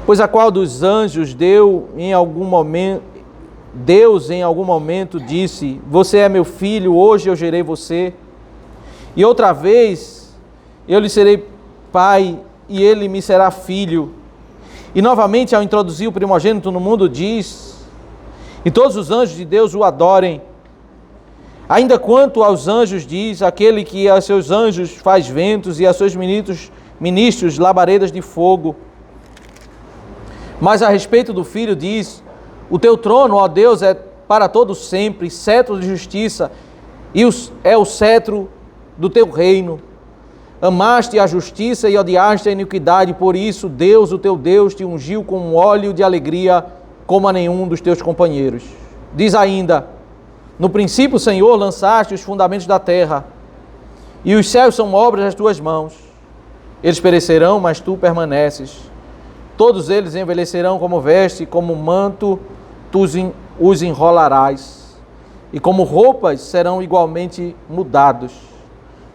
Pois a qual dos anjos Deus em algum momento disse: você é meu filho, hoje eu gerei você. E outra vez eu lhe serei pai e ele me será filho. E novamente, ao introduzir o primogênito no mundo, diz: e todos os anjos de Deus o adorem. Ainda quanto aos anjos diz: aquele que a seus anjos faz ventos e a seus ministros labaredas de fogo. Mas a respeito do Filho diz: o teu trono, ó Deus, é para todo sempre, cetro de justiça, e é o cetro do teu reino. Amaste a justiça e odiaste a iniquidade, por isso Deus, o teu Deus, te ungiu com um óleo de alegria como a nenhum dos teus companheiros. Diz ainda: no princípio, Senhor, lançaste os fundamentos da terra, e os céus são obras das tuas mãos. Eles perecerão, mas tu permaneces. Todos eles envelhecerão como veste, como manto tu os enrolarás, e como roupas serão igualmente mudados.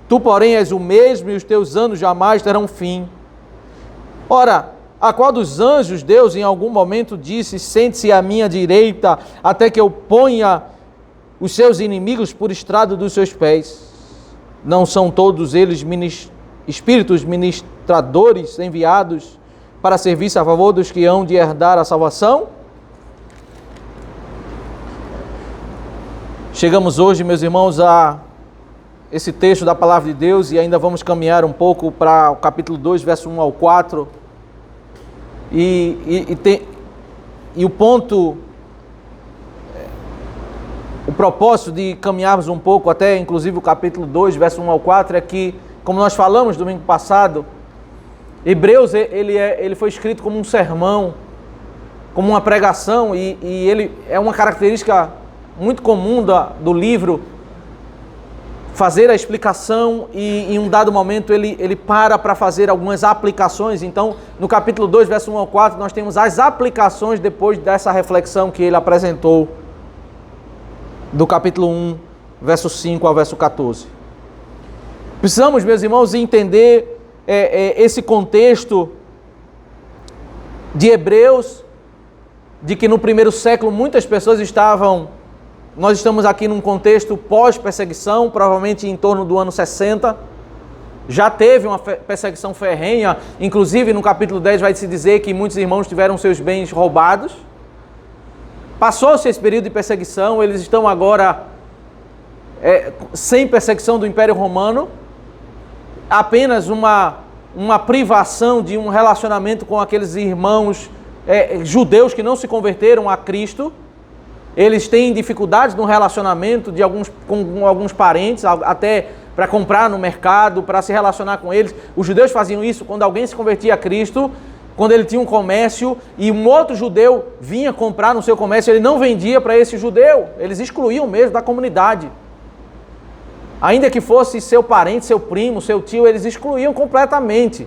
Tu, porém, és o mesmo, e os teus anos jamais terão fim. Ora, a qual dos anjos Deus em algum momento disse: sente-se à minha direita, até que eu ponha os seus inimigos por estrado dos seus pés? Não são todos eles espíritos ministradores enviados para serviço a favor dos que hão de herdar a salvação? Chegamos hoje, meus irmãos, a esse texto da Palavra de Deus e ainda vamos caminhar um pouco para o capítulo 2, verso 1 ao 4. E o ponto, o propósito de caminharmos um pouco até, inclusive, o capítulo 2, verso 1 ao 4, é que, como nós falamos domingo passado, Hebreus, ele foi escrito como um sermão, como uma pregação, e ele é uma característica muito comum do livro, fazer a explicação e em um dado momento ele para fazer algumas aplicações. Então, no capítulo 2, verso 1 ao 4, nós temos as aplicações depois dessa reflexão que ele apresentou, do capítulo 1, verso 5 ao verso 14. Precisamos, meus irmãos, entender esse contexto de Hebreus, de que no primeiro século muitas pessoas nós estamos aqui num contexto pós-perseguição, provavelmente em torno do ano 60, já teve uma perseguição ferrenha, inclusive no capítulo 10 vai se dizer que muitos irmãos tiveram seus bens roubados. Passou-se esse período de perseguição, eles estão agora sem perseguição do Império Romano, apenas uma privação de um relacionamento com aqueles irmãos judeus que não se converteram a Cristo. Eles têm dificuldades no relacionamento com alguns parentes, até para comprar no mercado, para se relacionar com eles. Os judeus faziam isso quando alguém se convertia a Cristo, quando ele tinha um comércio e um outro judeu vinha comprar no seu comércio, ele não vendia para esse judeu, eles excluíam mesmo da comunidade. Ainda que fosse seu parente, seu primo, seu tio, eles excluíam completamente.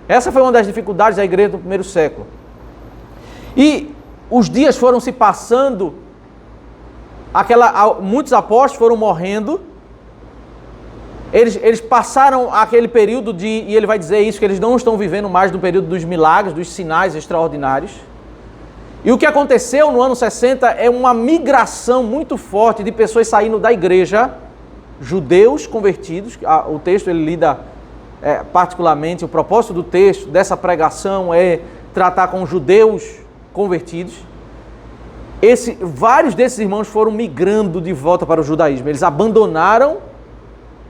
Essa foi uma das dificuldades da igreja do primeiro século. E os dias foram se passando, muitos apóstolos foram morrendo, eles passaram aquele período e ele vai dizer isso, que eles não estão vivendo mais no período dos milagres, dos sinais extraordinários. E o que aconteceu no ano 60 é uma migração muito forte de pessoas saindo da igreja, judeus convertidos. O texto ele lida particularmente, o propósito do texto, dessa pregação é tratar com judeus convertidos. Vários desses irmãos foram migrando de volta para o judaísmo. Eles abandonaram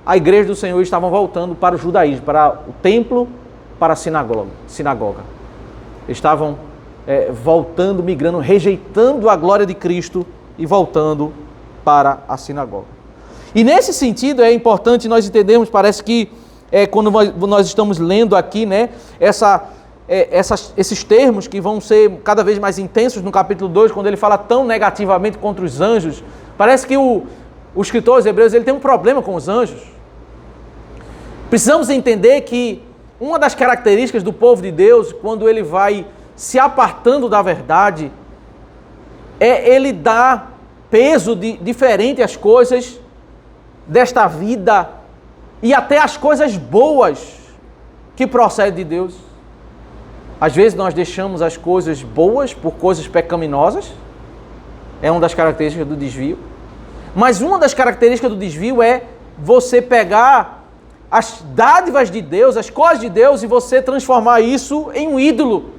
a igreja do Senhor e estavam voltando para o judaísmo, para o templo, para a sinagoga. Estavam voltando, migrando, rejeitando a glória de Cristo e voltando para a sinagoga. E nesse sentido é importante nós entendermos, parece que quando nós estamos lendo aqui, né, esses termos que vão ser cada vez mais intensos no capítulo 2, quando ele fala tão negativamente contra os anjos, parece que o escritor aos Hebreus ele tem um problema com os anjos. Precisamos entender que uma das características do povo de Deus, quando ele vai se apartando da verdade, ele dar peso diferente às coisas desta vida e até às coisas boas que procedem de Deus. Às vezes nós deixamos as coisas boas por coisas pecaminosas. É uma das características do desvio. Mas uma das características do desvio é você pegar as dádivas de Deus, as coisas de Deus, e você transformar isso em um ídolo.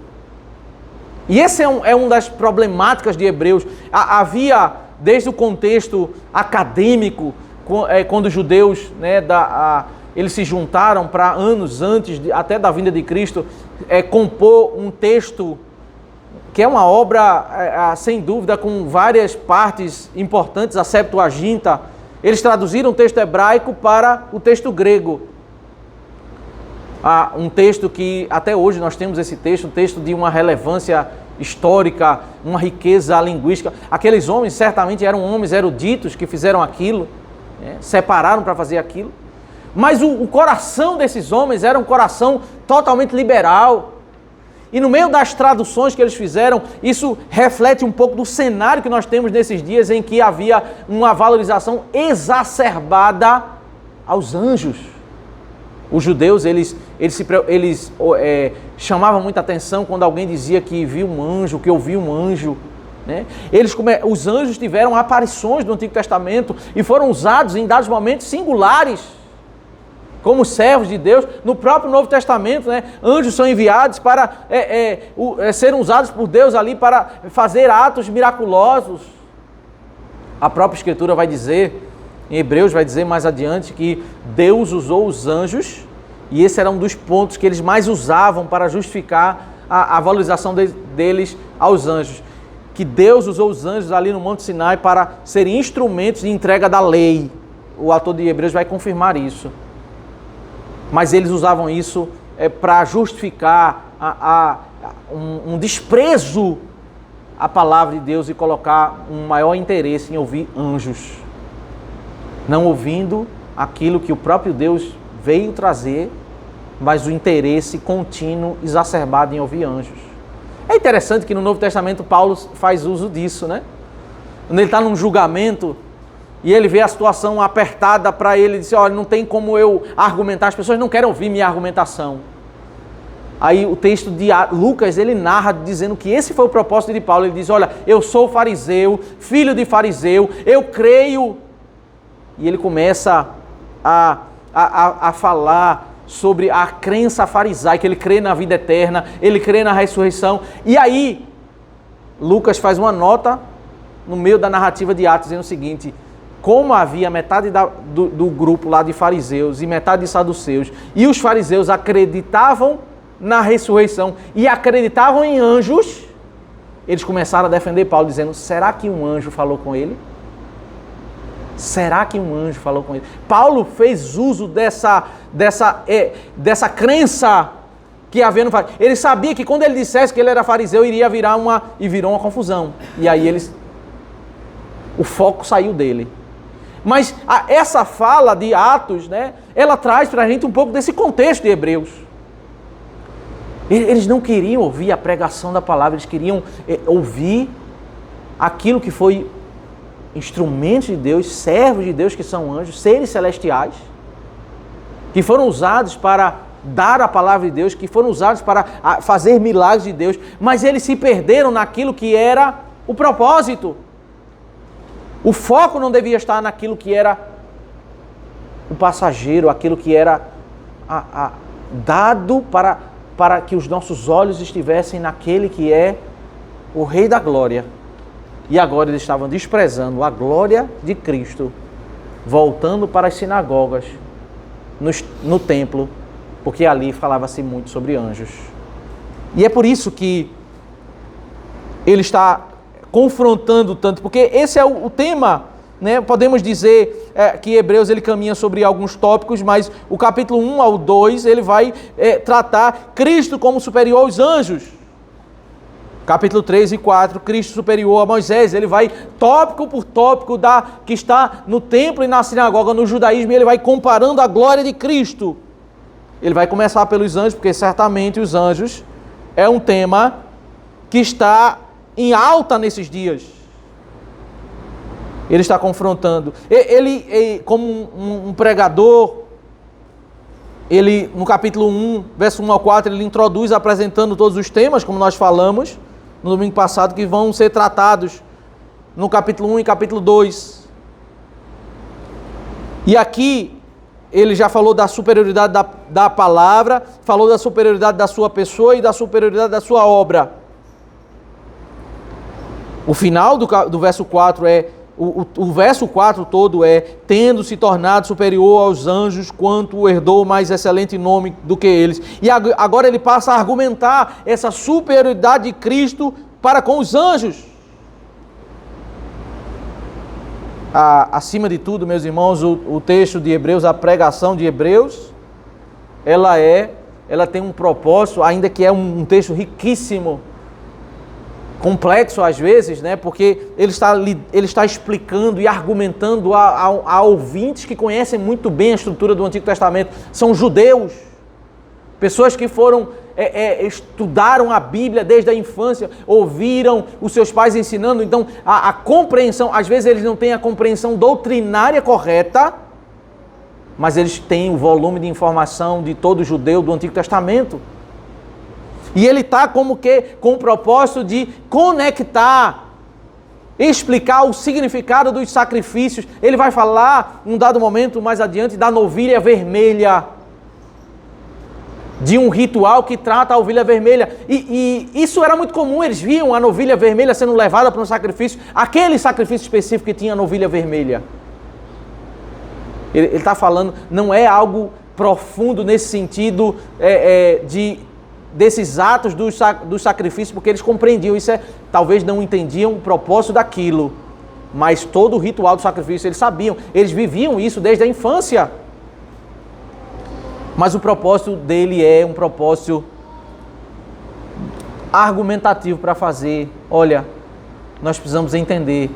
E esse é uma das problemáticas de Hebreus. Havia, desde o contexto acadêmico, quando os judeus, né, eles se juntaram para anos antes, até da vinda de Cristo, compor um texto que é uma obra, sem dúvida, com várias partes importantes, a Septuaginta. Eles traduziram o texto hebraico para o texto grego. Um texto que, até hoje, nós temos esse texto, um texto de uma relevância histórica, uma riqueza linguística. Aqueles homens certamente eram homens eruditos que fizeram aquilo, né? Separaram para fazer aquilo. Mas o coração desses homens era um coração totalmente liberal. E no meio das traduções que eles fizeram, isso reflete um pouco do cenário que nós temos nesses dias em que havia uma valorização exacerbada aos anjos. Os judeus, eles chamavam muita atenção quando alguém dizia que viu um anjo, que ouviu um anjo. Né? Os anjos tiveram aparições no Antigo Testamento e foram usados em dados momentos singulares como servos de Deus. No próprio Novo Testamento, né, anjos são enviados para serem usados por Deus ali para fazer atos miraculosos. A própria Escritura vai dizer, em Hebreus vai dizer mais adiante, que Deus usou os anjos, e esse era um dos pontos que eles mais usavam para justificar a valorização deles aos anjos. Que Deus usou os anjos ali no Monte Sinai para serem instrumentos de entrega da lei. O autor de Hebreus vai confirmar isso. Mas eles usavam isso para justificar um desprezo à palavra de Deus e colocar um maior interesse em ouvir anjos, não ouvindo aquilo que o próprio Deus veio trazer, mas o interesse contínuo, exacerbado em ouvir anjos. É interessante que no Novo Testamento Paulo faz uso disso, né? Quando ele está num julgamento e ele vê a situação apertada para ele, diz: olha, não tem como eu argumentar, as pessoas não querem ouvir minha argumentação. Aí o texto de Lucas, ele narra dizendo que esse foi o propósito de Paulo. Ele diz: olha, eu sou fariseu, filho de fariseu, eu creio. E ele começa a falar sobre a crença farisaica, ele crê na vida eterna, ele crê na ressurreição. E aí, Lucas faz uma nota no meio da narrativa de Atos, dizendo o seguinte: como havia metade do grupo lá de fariseus e metade de saduceus, e os fariseus acreditavam na ressurreição e acreditavam em anjos, eles começaram a defender Paulo, dizendo: será que um anjo falou com ele? Será que um anjo falou com ele? Paulo fez uso dessa crença que havia no fariseu. Ele sabia que quando ele dissesse que ele era fariseu, iria virar uma confusão. E aí o foco saiu dele. Mas essa fala de Atos, né, ela traz para a gente um pouco desse contexto de Hebreus. Eles não queriam ouvir a pregação da palavra, eles queriam ouvir aquilo que foi instrumentos de Deus, servos de Deus que são anjos, seres celestiais, que foram usados para dar a palavra de Deus, que foram usados para fazer milagres de Deus, mas eles se perderam naquilo que era o propósito. O foco não devia estar naquilo que era o passageiro, aquilo que era dado para que os nossos olhos estivessem naquele que é o Rei da Glória. E agora eles estavam desprezando a glória de Cristo, voltando para as sinagogas, no templo, porque ali falava-se muito sobre anjos. E é por isso que ele está confrontando tanto, porque esse é o tema, né? Podemos dizer que Hebreus ele caminha sobre alguns tópicos, mas o capítulo 1 ao 2 ele vai tratar Cristo como superior aos anjos. Capítulo 3 e 4, Cristo superior a Moisés, ele vai tópico por tópico que está no templo e na sinagoga, no judaísmo, e ele vai comparando a glória de Cristo. Ele vai começar pelos anjos, porque certamente os anjos é um tema que está em alta nesses dias. Ele está confrontando. Ele como um pregador, ele, no capítulo 1, verso 1 ao 4, ele introduz apresentando todos os temas, como nós falamos no domingo passado, que vão ser tratados no capítulo 1 e capítulo 2. E aqui, ele já falou da superioridade da palavra, falou da superioridade da sua pessoa e da superioridade da sua obra. O final do verso 4 é, o verso 4 todo é, tendo se tornado superior aos anjos, quanto herdou mais excelente nome do que eles. E agora ele passa a argumentar essa superioridade de Cristo para com os anjos. Acima de tudo, meus irmãos, o texto de Hebreus, a pregação de Hebreus, ela tem um propósito, ainda que é um texto riquíssimo, complexo às vezes, né? Porque ele está explicando e argumentando a ouvintes que conhecem muito bem a estrutura do Antigo Testamento. São judeus, pessoas que foram estudaram a Bíblia desde a infância, ouviram os seus pais ensinando. Então a compreensão, às vezes eles não têm a compreensão doutrinária correta, mas eles têm o volume de informação de todo judeu do Antigo Testamento. E ele está como que com o propósito de conectar, explicar o significado dos sacrifícios. Ele vai falar, em um dado momento mais adiante, da novilha vermelha, de um ritual que trata a ovelha vermelha. E isso era muito comum, eles viam a novilha vermelha sendo levada para um sacrifício, aquele sacrifício específico que tinha a novilha vermelha. Ele está falando, não é algo profundo nesse sentido desses atos dos sacrifícios, porque eles compreendiam isso, talvez não entendiam o propósito daquilo, mas todo o ritual do sacrifício eles sabiam, eles viviam isso desde a infância. Mas o propósito dele é um propósito argumentativo para fazer, olha, nós precisamos entender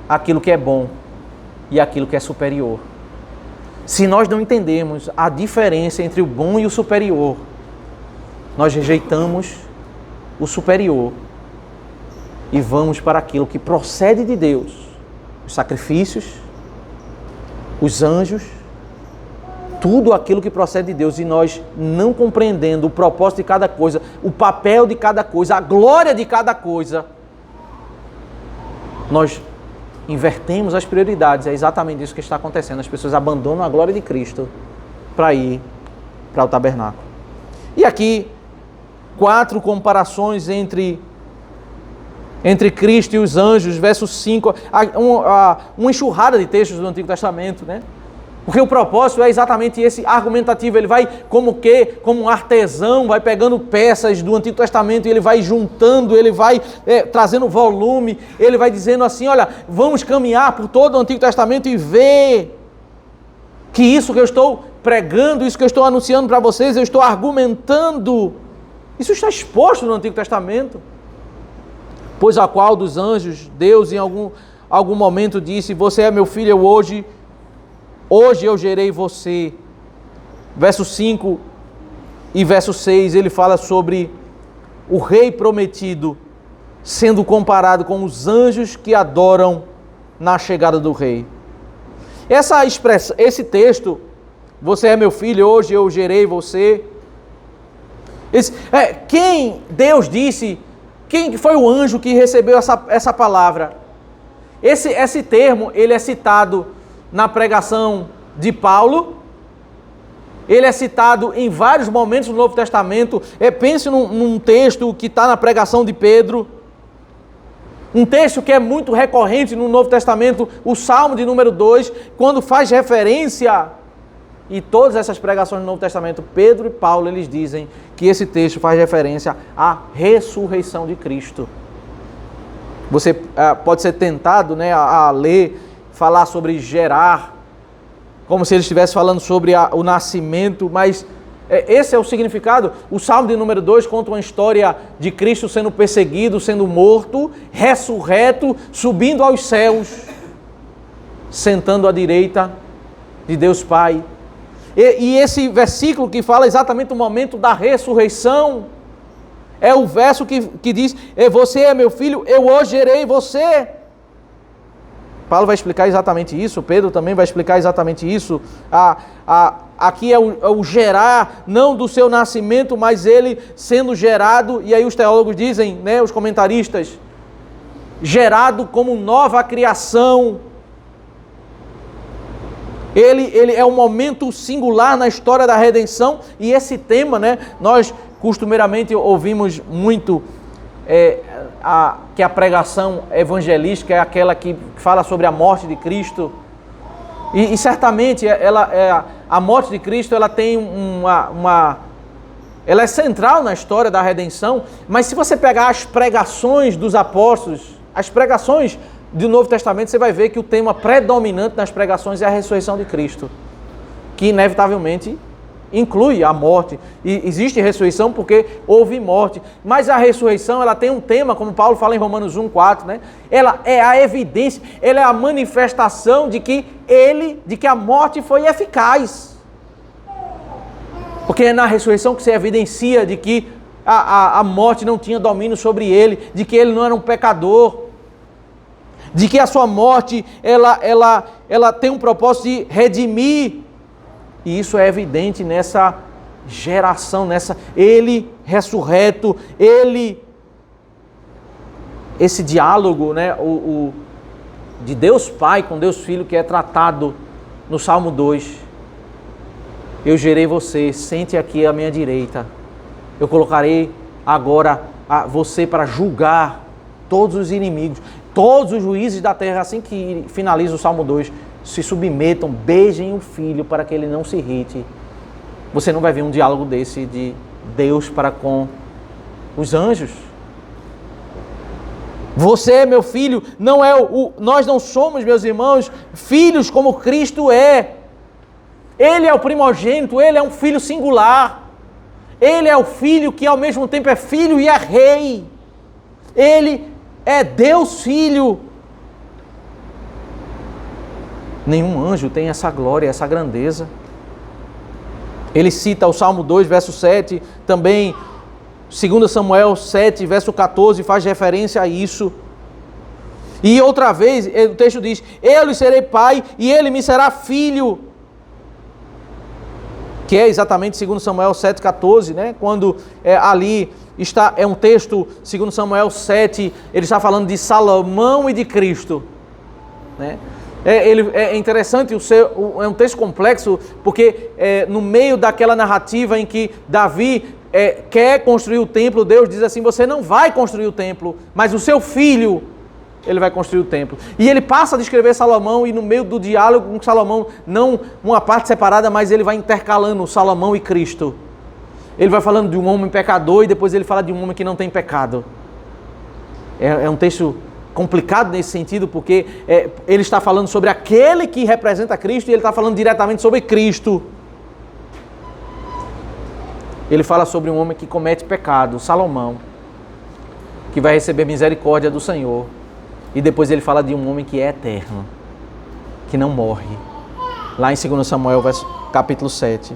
aquilo que é bom e aquilo que é superior. Se nós não entendermos a diferença entre o bom e o superior, nós rejeitamos o superior e vamos para aquilo que procede de Deus. Os sacrifícios, os anjos, tudo aquilo que procede de Deus. E nós não compreendendo o propósito de cada coisa, o papel de cada coisa, a glória de cada coisa, nós invertemos as prioridades. É exatamente isso que está acontecendo. As pessoas abandonam a glória de Cristo para ir para o tabernáculo. E aqui, 4 comparações entre Cristo e os anjos, verso 5, uma enxurrada de textos do Antigo Testamento, né? Porque o propósito é exatamente esse argumentativo. Ele vai como um artesão, vai pegando peças do Antigo Testamento e ele vai juntando, ele vai trazendo volume, ele vai dizendo assim, olha, vamos caminhar por todo o Antigo Testamento e ver que isso que eu estou pregando, isso que eu estou anunciando para vocês, eu estou argumentando, isso está exposto no Antigo Testamento. Pois a qual dos anjos, Deus em algum momento disse, você é meu filho, hoje eu gerei você. Verso 5 e verso 6, ele fala sobre o rei prometido sendo comparado com os anjos que adoram na chegada do rei. Essa expressão, esse texto, você é meu filho, hoje eu gerei você. Quem Deus disse, quem foi o anjo que recebeu essa palavra? Esse termo, ele é citado na pregação de Paulo, ele é citado em vários momentos do Novo Testamento. Pense num texto que está na pregação de Pedro, um texto que é muito recorrente no Novo Testamento, o Salmo de número 2, quando faz referência, e todas essas pregações do Novo Testamento, Pedro e Paulo, eles dizem que esse texto faz referência à ressurreição de Cristo. Você pode ser tentado, né, a ler, falar sobre gerar, como se ele estivesse falando sobre o nascimento, mas esse é o significado. O Salmo de número 2 conta uma história de Cristo sendo perseguido, sendo morto, ressurreto, subindo aos céus, sentando à direita de Deus Pai. E esse versículo que fala exatamente o momento da ressurreição, é o verso que diz, você é meu filho, eu hoje gerei você. Paulo vai explicar exatamente isso, Pedro também vai explicar exatamente isso. Aqui é o gerar, não do seu nascimento, mas ele sendo gerado, e aí os teólogos dizem, né, os comentaristas, gerado como nova criação. Ele é um momento singular na história da redenção, e esse tema, né, nós costumeiramente ouvimos muito que a pregação evangelística é aquela que fala sobre a morte de Cristo, e certamente a morte de Cristo ela tem ela é central na história da redenção, mas se você pegar as pregações dos apóstolos, as pregações do Novo Testamento, você vai ver que o tema predominante nas pregações é a ressurreição de Cristo, que inevitavelmente inclui a morte. E existe ressurreição porque houve morte, mas a ressurreição ela tem um tema, como Paulo fala em Romanos 1:4, né? Ela é a evidência, ela é a manifestação de que a morte foi eficaz. Porque é na ressurreição que se evidencia de que a morte não tinha domínio sobre ele, de que ele não era um pecador, de que a sua morte ela tem um propósito de redimir. E isso é evidente nessa geração, ele ressurreto, esse diálogo, né, de Deus Pai com Deus Filho, que é tratado no Salmo 2. Eu gerei você, sente aqui à minha direita. Eu colocarei agora você para julgar todos os inimigos, todos os juízes da terra. Assim que finaliza o Salmo 2, se submetam, beijem o Filho para que ele não se irrite. Você não vai ver um diálogo desse de Deus para com os anjos. Você, meu filho, nós não somos, meus irmãos, filhos como Cristo é. Ele é o primogênito, ele é um filho singular. Ele é o filho que ao mesmo tempo é filho e é rei. Ele é Deus Filho. Nenhum anjo tem essa glória, essa grandeza. Ele cita o Salmo 2, verso 7, também 2 Samuel 7, verso 14, faz referência a isso. E outra vez, o texto diz, eu lhe serei pai e ele me será filho. Que é exatamente 2 Samuel 7, 14, né? Quando ali está, é um texto, 2 Samuel 7, ele está falando de Salomão e de Cristo, né? É interessante, é um texto complexo, porque no meio daquela narrativa em que Davi quer construir o templo, Deus diz assim, você não vai construir o templo, mas o seu filho, ele vai construir o templo. E ele passa a descrever Salomão, e no meio do diálogo com Salomão, não uma parte separada, mas ele vai intercalando Salomão e Cristo. Ele vai falando de um homem pecador, e depois ele fala de um homem que não tem pecado. É um texto complicado nesse sentido, porque ele está falando sobre aquele que representa Cristo, e ele está falando diretamente sobre Cristo. Ele fala sobre um homem que comete pecado, Salomão, que vai receber misericórdia do Senhor. E depois ele fala de um homem que é eterno, que não morre. Lá em 2 Samuel, capítulo 7.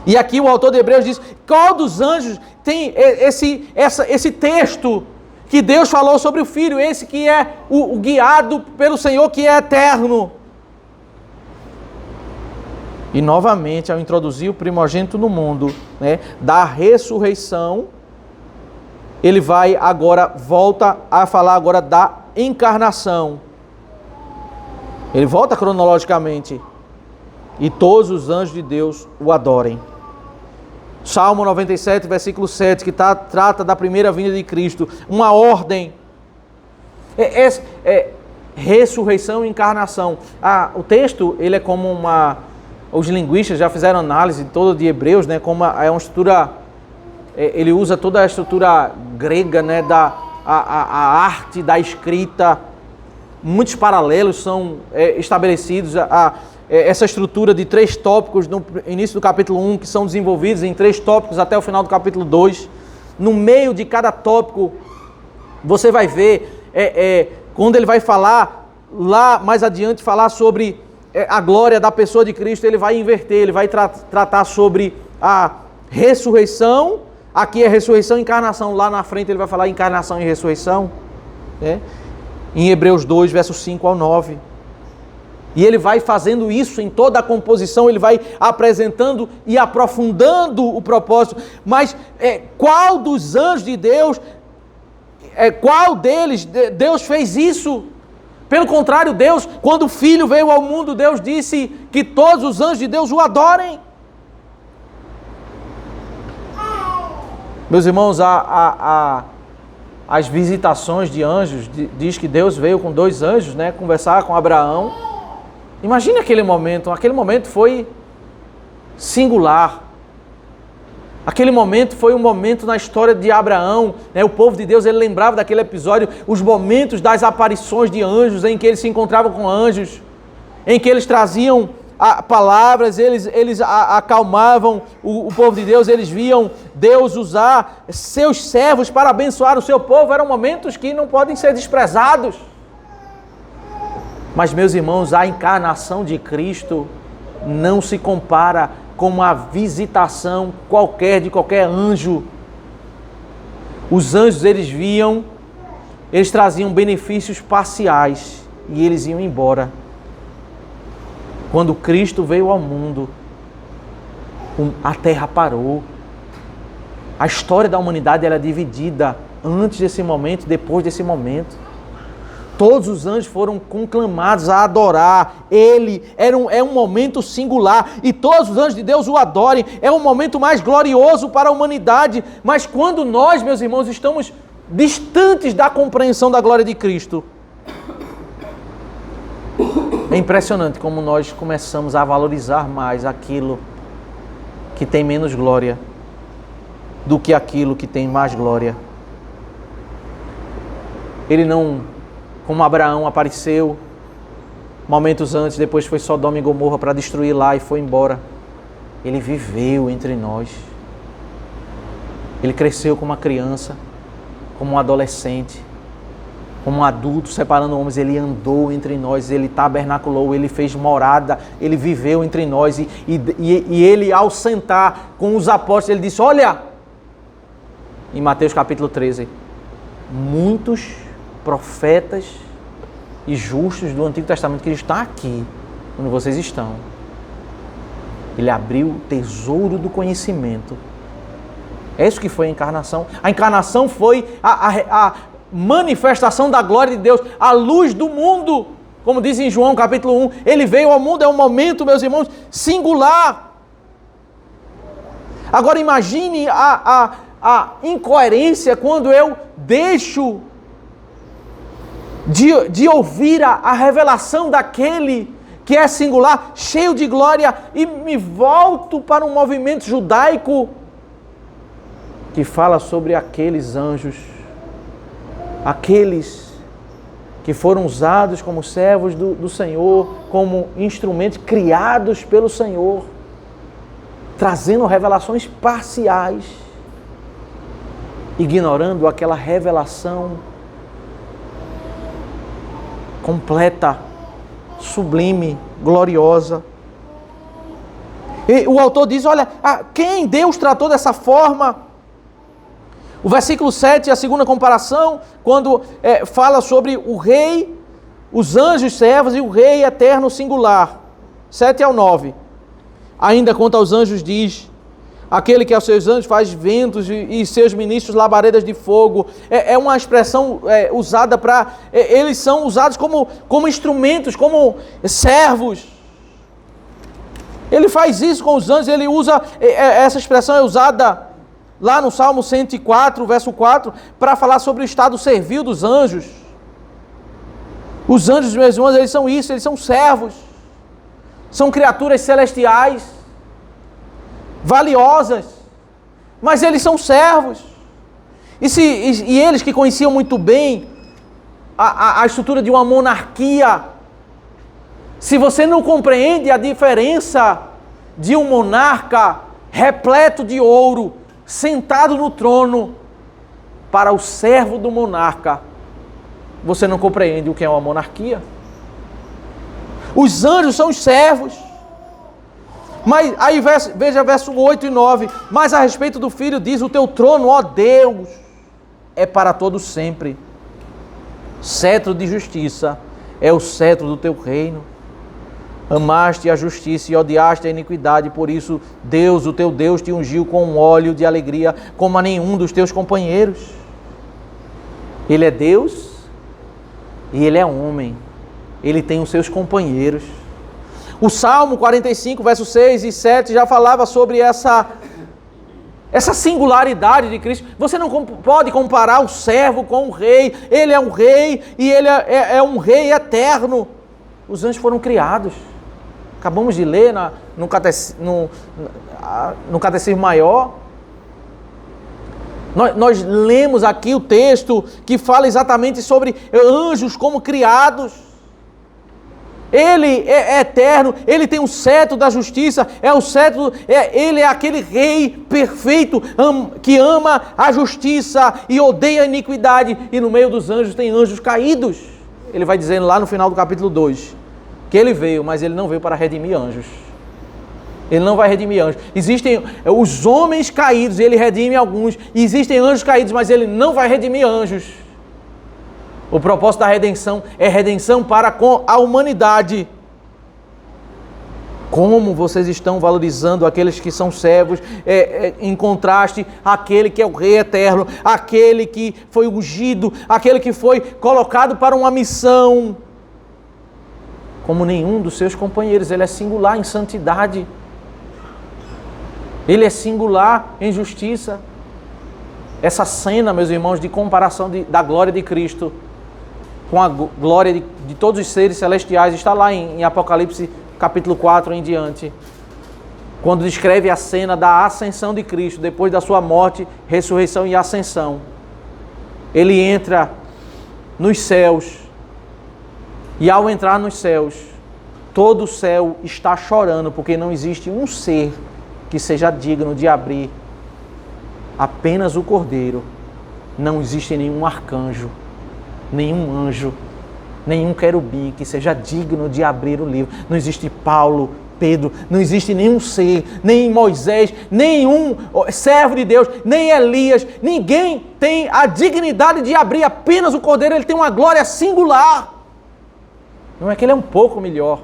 E aqui o autor de Hebreus diz, qual dos anjos tem esse texto que Deus falou sobre o Filho, esse que é o guiado pelo Senhor, que é eterno. E novamente, ao introduzir o primogênito no mundo, né, da ressurreição, ele volta a falar agora da encarnação. Ele volta cronologicamente. E todos os anjos de Deus o adorem. Salmo 97, versículo 7, que trata da primeira vinda de Cristo. Uma ordem. Ressurreição e encarnação. O texto, ele é como os linguistas já fizeram análise toda de Hebreus, né? Como é uma estrutura. Ele usa toda a estrutura grega, né? A arte da escrita. Muitos paralelos são estabelecidos. Essa estrutura de 3 tópicos no início do capítulo 1, que são desenvolvidos em 3 tópicos até o final do capítulo 2. No meio de cada tópico, você vai ver, quando ele vai falar, lá mais adiante, falar sobre a glória da pessoa de Cristo, ele vai inverter, ele vai tratar sobre a ressurreição. Aqui é ressurreição e encarnação, lá na frente ele vai falar encarnação e ressurreição, né? Em Hebreus 2, versos 5 ao 9. E ele vai fazendo isso em toda a composição, ele vai apresentando e aprofundando o propósito. Mas qual dos anjos de Deus, qual deles, Deus fez isso? Pelo contrário, Deus, quando o Filho veio ao mundo, Deus disse que todos os anjos de Deus o adorem. Meus irmãos, as visitações de anjos, diz que Deus veio com 2 anjos, né, conversar com Abraão. Imagine aquele momento foi singular. Aquele momento foi um momento na história de Abraão, né? O povo de Deus, ele lembrava daquele episódio, os momentos das aparições de anjos, em que eles se encontravam com anjos, em que eles traziam palavras, eles acalmavam o povo de Deus, eles viam Deus usar seus servos para abençoar o seu povo. Eram momentos que não podem ser desprezados. Mas, meus irmãos, a encarnação de Cristo não se compara com uma visitação qualquer de qualquer anjo. Os anjos, eles traziam benefícios parciais e eles iam embora. Quando Cristo veio ao mundo, a terra parou. A história da humanidade era dividida antes desse momento, depois desse momento. Todos os anjos foram conclamados a adorar. Ele é um momento singular. E todos os anjos de Deus o adorem. É um momento mais glorioso para a humanidade. Mas quando nós, meus irmãos, estamos distantes da compreensão da glória de Cristo, é impressionante como nós começamos a valorizar mais aquilo que tem menos glória do que aquilo que tem mais glória. Ele não... Como Abraão apareceu momentos antes, depois foi Sodoma e Gomorra para destruir lá e foi embora. Ele viveu entre nós. Ele cresceu como uma criança, como um adolescente, como um adulto, separando homens. Ele andou entre nós, ele tabernaculou, ele fez morada, ele viveu entre nós. E ele, ao sentar com os apóstolos, ele disse: olha, em Mateus capítulo 13, muitos profetas e justos do Antigo Testamento que estão aqui, onde vocês estão. Ele abriu o tesouro do conhecimento. É isso que foi a encarnação. A encarnação foi a manifestação da glória de Deus, a luz do mundo. Como diz em João capítulo 1, ele veio ao mundo, é um momento, meus irmãos, singular. Agora imagine a incoerência quando eu deixo de ouvir a revelação daquele que é singular, cheio de glória, e me volto para um movimento judaico que fala sobre aqueles anjos, aqueles que foram usados como servos do Senhor, como instrumentos criados pelo Senhor, trazendo revelações parciais, ignorando aquela revelação completa, sublime, gloriosa. E o autor diz: olha, quem Deus tratou dessa forma? O versículo 7, a segunda comparação, quando fala sobre o rei, os anjos servos e o rei eterno singular. 7 ao 9. Ainda quanto aos anjos diz: aquele que aos seus anjos faz ventos e seus ministros labaredas de fogo. É uma expressão usada para... eles são usados como instrumentos, como servos. Ele faz isso com os anjos, ele usa... essa expressão é usada lá no Salmo 104, verso 4, para falar sobre o estado servil dos anjos. Os anjos, meus irmãos, eles são isso, eles são servos. São criaturas celestiais, valiosas, mas eles são servos. E eles que conheciam muito bem a estrutura de uma monarquia, se você não compreende a diferença de um monarca repleto de ouro, sentado no trono, para o servo do monarca, você não compreende o que é uma monarquia. Os anjos são os servos. Mas aí veja verso 8 e 9. Mas a respeito do Filho diz: o teu trono, ó Deus, é para todo sempre. Cetro de justiça é o cetro do teu reino. Amaste a justiça e odiaste a iniquidade, por isso Deus, o teu Deus, te ungiu com um óleo de alegria como a nenhum dos teus companheiros. Ele é Deus e ele é homem. Ele tem os seus companheiros. O Salmo 45, versos 6 e 7 já falava sobre essa singularidade de Cristo. Você não pode comparar o servo com o rei. Ele é um rei e ele é um rei eterno. Os anjos foram criados. Acabamos de ler no Catecismo Maior. Nós lemos aqui o texto que fala exatamente sobre anjos como criados. Ele é eterno, ele tem o cetro da justiça, ele é aquele rei perfeito que ama a justiça e odeia a iniquidade. E no meio dos anjos tem anjos caídos. Ele vai dizendo lá no final do capítulo 2 que ele veio, mas ele não veio para redimir anjos. Ele não vai redimir anjos. Existem os homens caídos, ele redime alguns. E existem anjos caídos, mas ele não vai redimir anjos. O propósito da redenção é redenção para com a humanidade. Como vocês estão valorizando aqueles que são servos, em contraste àquele que é o Rei eterno, aquele que foi ungido, aquele que foi colocado para uma missão. Como nenhum dos seus companheiros, ele é singular em santidade. Ele é singular em justiça. Essa cena, meus irmãos, de comparação da glória de Cristo com a glória de todos os seres celestiais, está lá em Apocalipse capítulo 4 em diante. Quando descreve a cena da ascensão de Cristo, depois da sua morte, ressurreição e ascensão. Ele entra nos céus, e ao entrar nos céus, todo o céu está chorando, porque não existe um ser que seja digno de abrir. Apenas o Cordeiro. Não existe nenhum arcanjo, nenhum anjo, nenhum querubim que seja digno de abrir o livro. Não existe Paulo, Pedro, não existe nenhum ser, nem Moisés, nenhum servo de Deus, nem Elias. Ninguém tem a dignidade de abrir. Apenas o Cordeiro. Ele tem uma glória singular. Não é que ele é um pouco melhor.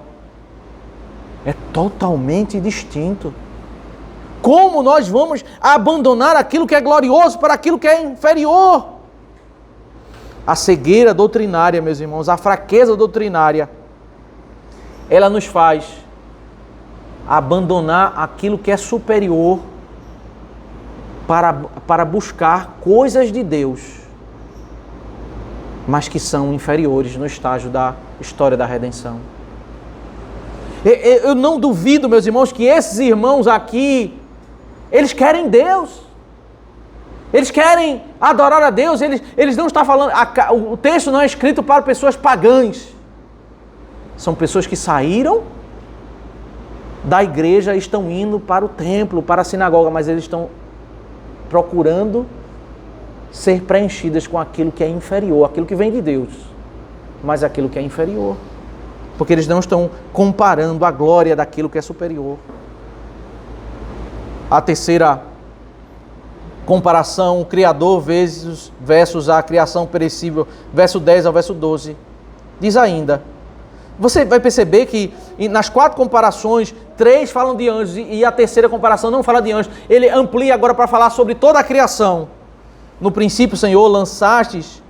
É totalmente distinto. Como nós vamos abandonar aquilo que é glorioso para aquilo que é inferior? A cegueira doutrinária, meus irmãos, a fraqueza doutrinária, ela nos faz abandonar aquilo que é superior para buscar coisas de Deus, mas que são inferiores no estágio da história da redenção. Eu não duvido, meus irmãos, que esses irmãos aqui, eles querem Deus. Eles querem adorar a Deus. Eles não estão falando... O texto não é escrito para pessoas pagãs. São pessoas que saíram da igreja e estão indo para o templo, para a sinagoga, mas eles estão procurando ser preenchidas com aquilo que é inferior, aquilo que vem de Deus, mas aquilo que é inferior. Porque eles não estão comparando a glória daquilo que é superior. A terceira comparação, o Criador versus a criação perecível, verso 10 ao verso 12. Diz ainda, você vai perceber que nas 4 comparações, 3 falam de anjos e a terceira comparação não fala de anjos. Ele amplia agora para falar sobre toda a criação. No princípio, Senhor, lançastes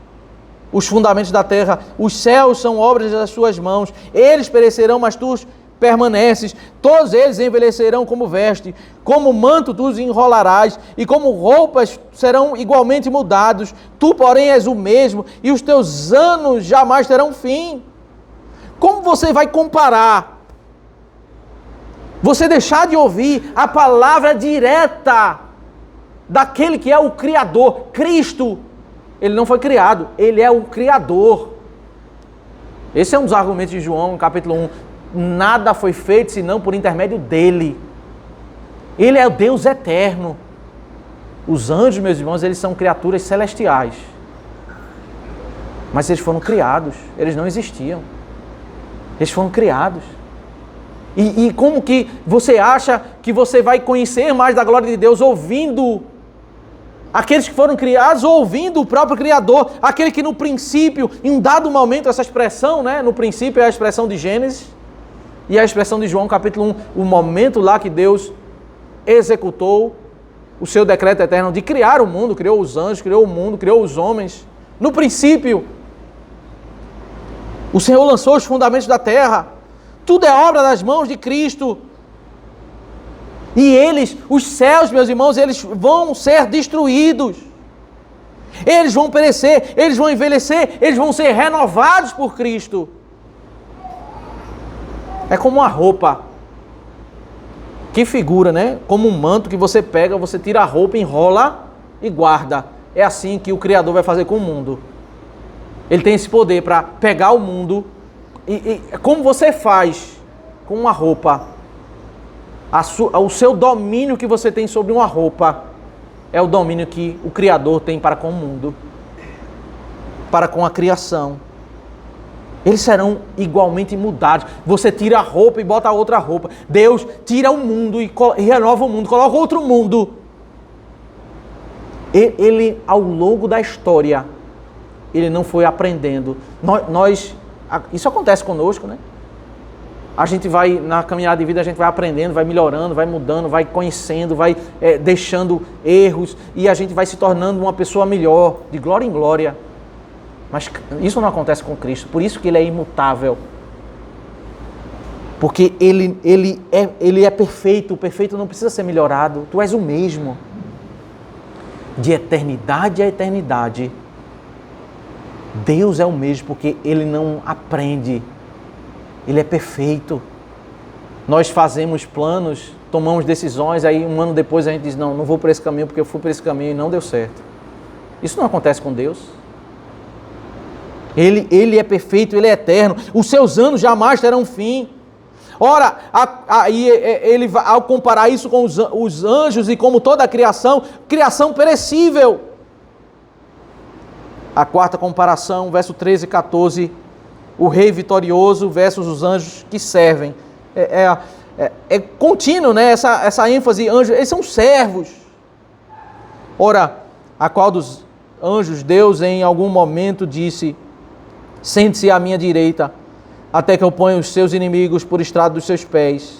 os fundamentos da terra, os céus são obras das suas mãos, eles perecerão, mas tu permaneces, todos eles envelhecerão como veste, como manto tu os enrolarás, e como roupas serão igualmente mudados, tu porém és o mesmo, e os teus anos jamais terão fim. Como você vai comparar? Você deixar de ouvir a palavra direta daquele que é o Criador, Cristo. Ele não foi criado, ele é o Criador. Esse é um dos argumentos de João, no capítulo 1. Nada foi feito senão por intermédio dele. Ele é o Deus eterno. Os anjos, meus irmãos, eles são criaturas celestiais. Mas eles foram criados, eles não existiam. Eles foram criados. E como que você acha que você vai conhecer mais da glória de Deus ouvindo aqueles que foram criados, ouvindo o próprio Criador, aquele que no princípio, em um dado momento, essa expressão, né? No princípio é a expressão de Gênesis, E a expressão de João capítulo 1, o momento lá que Deus executou o seu decreto eterno de criar o mundo, criou os anjos, criou o mundo, criou os homens. No princípio, o Senhor lançou os fundamentos da terra. Tudo é obra das mãos de Cristo. E eles, os céus, meus irmãos, eles vão ser destruídos. Eles vão perecer, eles vão envelhecer, eles vão ser renovados por Cristo. É como uma roupa. Que figura, né? Como um manto que você pega, você tira a roupa, enrola e guarda. É assim que o Criador vai fazer com o mundo. Ele tem esse poder para pegar o mundo e como você faz com uma roupa, o seu domínio que você tem sobre uma roupa é o domínio que o Criador tem para com o mundo, para com a criação. Eles serão igualmente mudados. Você tira a roupa e bota outra roupa. Deus tira o mundo e renova o mundo, coloca outro mundo. Ele, ao longo da história, ele não foi aprendendo. Isso acontece conosco, né? A gente vai, na caminhada de vida, a gente vai aprendendo, vai melhorando, vai mudando, vai conhecendo, vai deixando erros e a gente vai se tornando uma pessoa melhor, de glória em glória. Mas isso não acontece com Cristo, por isso que ele é imutável. Porque ele é perfeito, o perfeito não precisa ser melhorado, tu és o mesmo. De eternidade a eternidade, Deus é o mesmo, porque ele não aprende. Ele é perfeito. Nós fazemos planos, tomamos decisões, aí um ano depois a gente diz, não vou por esse caminho porque eu fui por esse caminho e não deu certo. Isso não acontece com Deus. Ele é perfeito, ele é eterno. Os seus anos jamais terão fim. Ora, ele, ao comparar isso com os anjos e como toda a criação perecível. A quarta comparação, verso 13 e 14, o rei vitorioso versus os anjos que servem. É contínuo, né? Essa ênfase, anjos, eles são servos. Ora, a qual dos anjos Deus em algum momento disse, sente-se à minha direita, até que eu ponha os seus inimigos por estrado dos seus pés.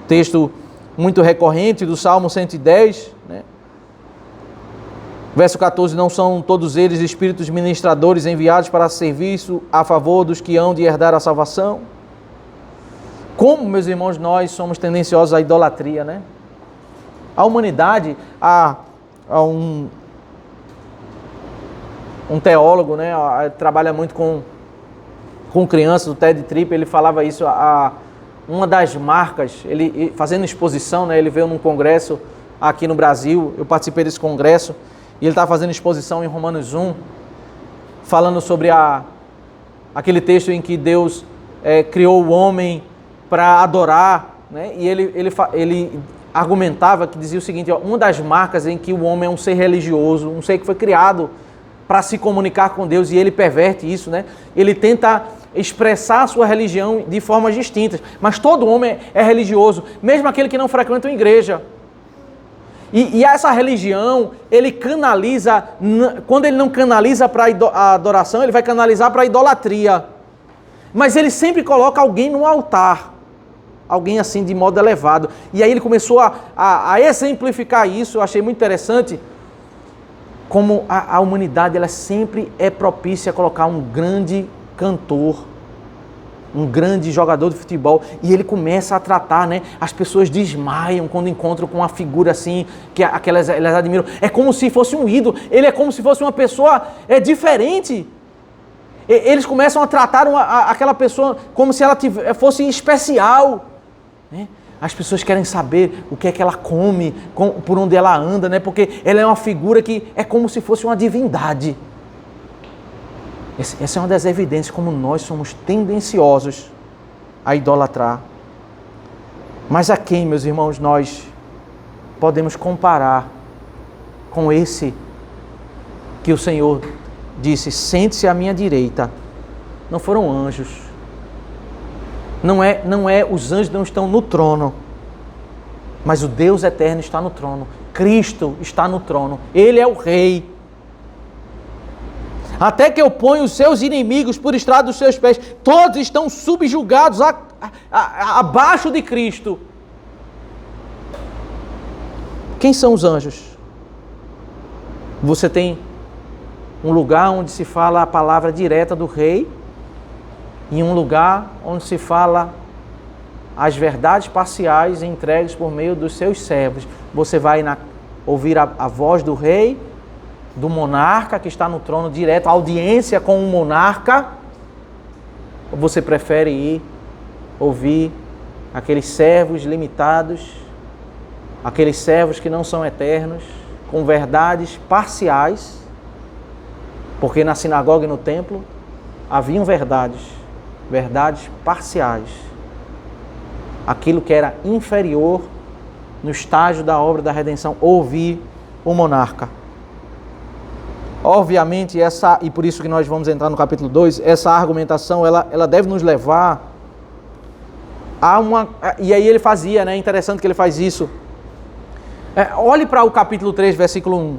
Texto muito recorrente do Salmo 110, né? Verso 14, não são todos eles espíritos ministradores enviados para serviço a favor dos que hão de herdar a salvação? Como, meus irmãos, nós somos tendenciosos à idolatria, né? A humanidade, há um teólogo, né, trabalha muito com crianças, o Ted Tripp, ele falava isso, uma das marcas, ele fazendo exposição, né, ele veio num congresso aqui no Brasil, eu participei desse congresso, e ele estava fazendo exposição em Romanos 1, falando sobre aquele texto em que Deus criou o homem para adorar, né, e ele argumentava, que dizia o seguinte, uma das marcas em que o homem é um ser religioso, um ser que foi criado para se comunicar com Deus, e ele perverte isso, né? Ele tenta expressar a sua religião de formas distintas, mas todo homem é religioso, mesmo aquele que não frequenta uma igreja. E essa religião, ele canaliza, quando ele não canaliza para a adoração, ele vai canalizar para a idolatria. Mas ele sempre coloca alguém no altar, alguém assim de modo elevado. E aí ele começou a exemplificar isso, eu achei muito interessante, como a humanidade ela sempre é propícia a colocar um grande cantor, um grande jogador de futebol, e ele começa a tratar, né? As pessoas desmaiam quando encontram com uma figura assim, que elas admiram. É como se fosse um ídolo, ele é como se fosse uma pessoa diferente. Eles começam a tratar aquela pessoa como se ela fosse especial, né? As pessoas querem saber o que é que ela come, por onde ela anda, né? Porque ela é uma figura que é como se fosse uma divindade. Essa é uma das evidências como nós somos tendenciosos a idolatrar. Mas a quem, meus irmãos, nós podemos comparar com esse que o Senhor disse, sente-se à minha direita? Não foram anjos. Os anjos não estão no trono, mas o Deus eterno está no trono. Cristo está no trono. Ele é o Rei. Até que eu ponha os seus inimigos por estrado dos seus pés. Todos estão subjugados abaixo de Cristo. Quem são os anjos? Você tem um lugar onde se fala a palavra direta do rei e um lugar onde se fala as verdades parciais entregues por meio dos seus servos. Você vai ouvir a voz do rei, do monarca que está no trono direto, audiência com o monarca, ou você prefere ir ouvir aqueles servos limitados, aqueles servos que não são eternos, com verdades parciais, porque na sinagoga e no templo haviam verdades parciais, aquilo que era inferior no estágio da obra da redenção, ouvir o monarca. Obviamente, e por isso que nós vamos entrar no capítulo 2, essa argumentação, ela deve nos levar a e aí ele fazia, né? Interessante que ele faz isso. Olhe para o capítulo 3, versículo 1.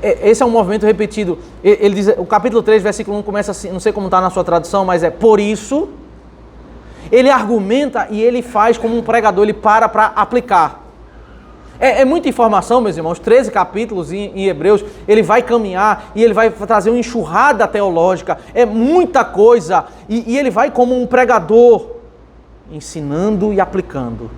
Esse é um movimento repetido. Ele diz, o capítulo 3, versículo 1 começa assim, não sei como está na sua tradução, mas por isso. Ele argumenta e ele faz como um pregador, ele para aplicar. É muita informação, meus irmãos, 13 capítulos em Hebreus, ele vai caminhar e ele vai trazer uma enxurrada teológica, é muita coisa, e ele vai como um pregador, ensinando e aplicando.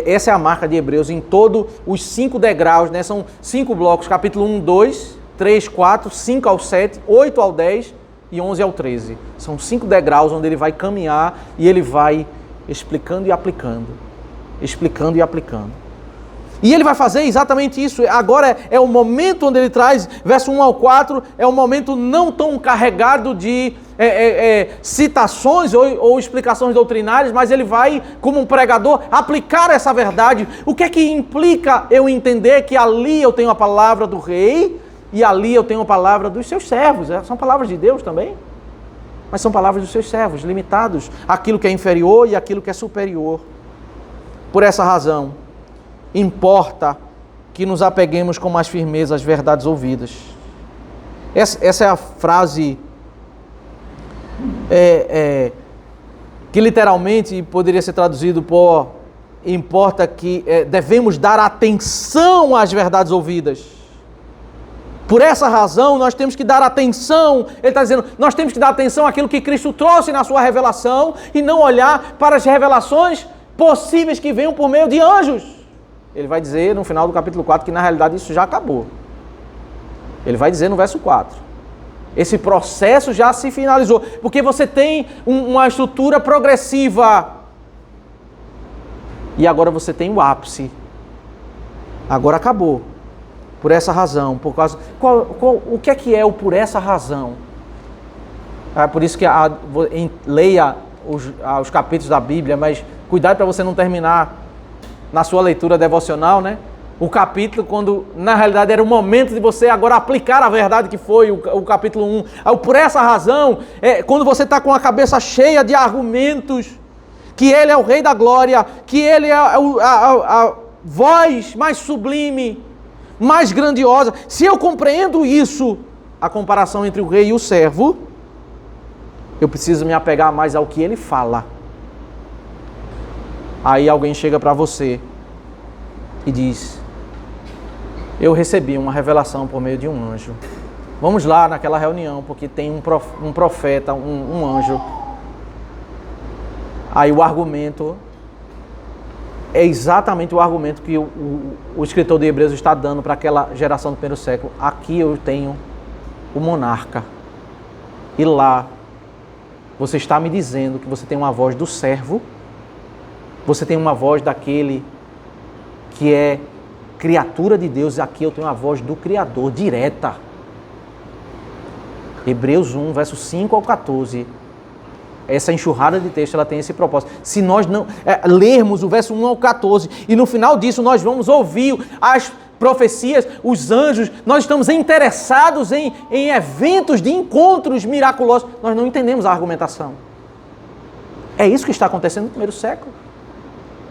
Essa é a marca de Hebreus, em todos os 5 degraus, né? São 5 blocos, capítulo 1, 2, 3, 4, 5 ao 7, 8 ao 10 e 11 ao 13. São 5 degraus onde ele vai caminhar e ele vai explicando e aplicando. Explicando e aplicando. E ele vai fazer exatamente isso. Agora é o momento onde ele traz, verso 1 ao 4, é um momento não tão carregado de citações ou explicações doutrinárias, mas ele vai, como um pregador, aplicar essa verdade. O que é que implica eu entender que ali eu tenho a palavra do rei e ali eu tenho a palavra dos seus servos? São palavras de Deus também, mas são palavras dos seus servos, limitados àquilo que é inferior e àquilo que é superior. Por essa razão, importa que nos apeguemos com mais firmeza às verdades ouvidas. Essa é a frase que literalmente poderia ser traduzido por importa que devemos dar atenção às verdades ouvidas. Por essa razão, nós temos que dar atenção, ele está dizendo, nós temos que dar atenção àquilo que Cristo trouxe na sua revelação e não olhar para as revelações possíveis que venham por meio de anjos. Ele vai dizer no final do capítulo 4 que na realidade isso já acabou. Ele vai dizer no verso 4. Esse processo já se finalizou. Porque você tem uma estrutura progressiva. E agora você tem o ápice. Agora acabou. Por essa razão. Por causa, o que é o por essa razão? É por isso que leia os capítulos da Bíblia, mas cuidado para você não terminar na sua leitura devocional, né? O capítulo, quando na realidade era o momento de você agora aplicar a verdade que foi o capítulo 1. Por essa razão, quando você está com a cabeça cheia de argumentos, que Ele é o Rei da Glória, que Ele é a voz mais sublime, mais grandiosa. Se eu compreendo isso, a comparação entre o rei e o servo, eu preciso me apegar mais ao que Ele fala. Aí alguém chega para você e diz, eu recebi uma revelação por meio de um anjo. Vamos lá naquela reunião, porque tem um profeta, um anjo. Aí o argumento é exatamente o argumento que o escritor de Hebreus está dando para aquela geração do primeiro século. Aqui eu tenho o monarca. E lá, você está me dizendo que você tem uma voz do servo, você tem uma voz daquele que é criatura de Deus, aqui eu tenho a voz do Criador, direta. Hebreus 1, versos 5 ao 14. Essa enxurrada de texto, ela tem esse propósito. Se nós não lermos o verso 1 ao 14, e no final disso nós vamos ouvir as profecias, os anjos, nós estamos interessados em eventos de encontros miraculosos, nós não entendemos a argumentação. É isso que está acontecendo no primeiro século.